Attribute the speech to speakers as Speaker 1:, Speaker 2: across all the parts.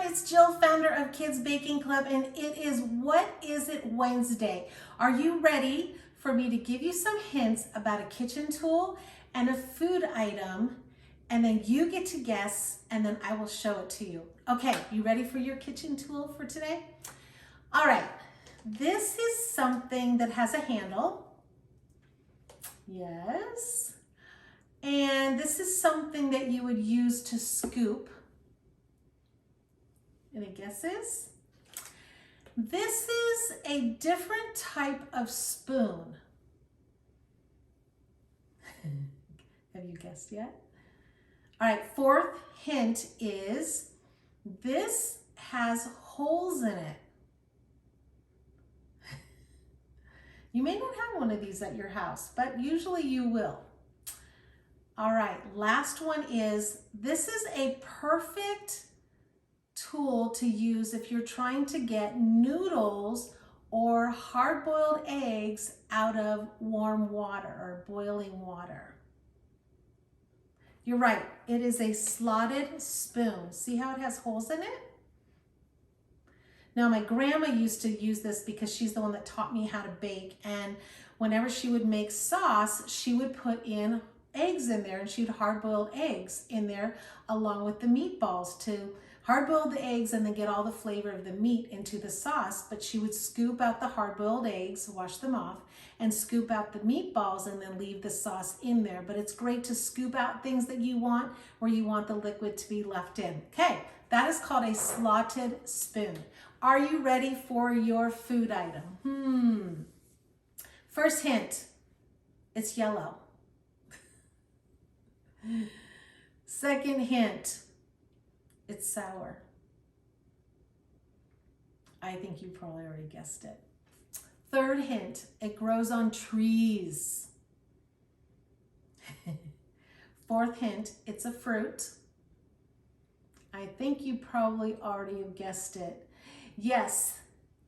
Speaker 1: it's Jill, founder of Kids Baking Club, and it is What Is It Wednesday. Are you ready for me to give you some hints about a kitchen tool and a food item, and then you get to guess, and then I will show it to you. Okay, you ready for your kitchen tool for today? All right, this is something that has a handle. Yes. And this is something that you would use to scoop. Any guesses? This is a different type of spoon. Have you guessed yet? All right, fourth hint is this has holes in it. You may not have one of these at your house, but usually you will. All right, last one is this is a perfect tool to use if you're trying to get noodles or hard-boiled eggs out of warm water or boiling water. You're right, it is a slotted spoon. See how it has holes in it? Now, my grandma used to use this because she's the one that taught me how to bake, and whenever she would make sauce, she would put in eggs in there, and she'd hard-boiled eggs in there along with the meatballs to hard-boil the eggs and then get all the flavor of the meat into the sauce. But she would scoop out the hard-boiled eggs, wash them off, and scoop out the meatballs and then leave the sauce in there. But it's great to scoop out things that you want where you want the liquid to be left in. Okay, that is called a slotted spoon. Are you ready for your food item? First hint, it's yellow. Second hint, it's sour. I think you probably already guessed it. Third hint, it grows on trees. Fourth hint, it's a fruit. I think you probably already have guessed it. Yes,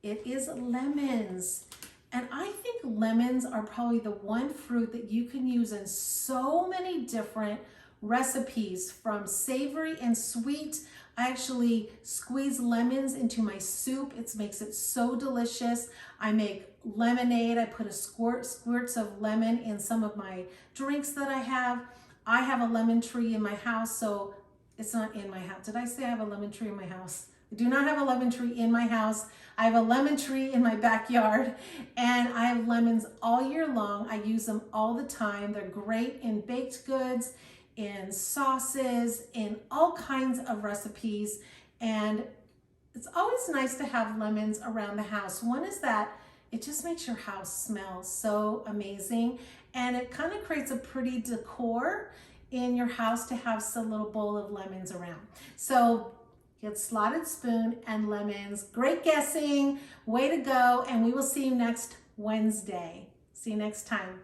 Speaker 1: it is lemons. And I think lemons are probably the one fruit that you can use in so many different recipes, from savory and sweet. I actually squeeze lemons into my soup. It makes it so delicious. I make lemonade. I put squirts of lemon in some of my drinks that I have. I have a lemon tree in my house, so it's not in my house. Did I say I have a lemon tree in my house? I do not have a lemon tree in my house. I have a lemon tree in my backyard, and I have lemons all year long. I use them all the time. They're great in baked goods, in sauces, in all kinds of recipes. And it's always nice to have lemons around the house. One is that it just makes your house smell so amazing, and it kind of creates a pretty decor in your house to have a little bowl of lemons around. So get slotted spoon and lemons. Great guessing, way to go, and we will see you next Wednesday. See you next time.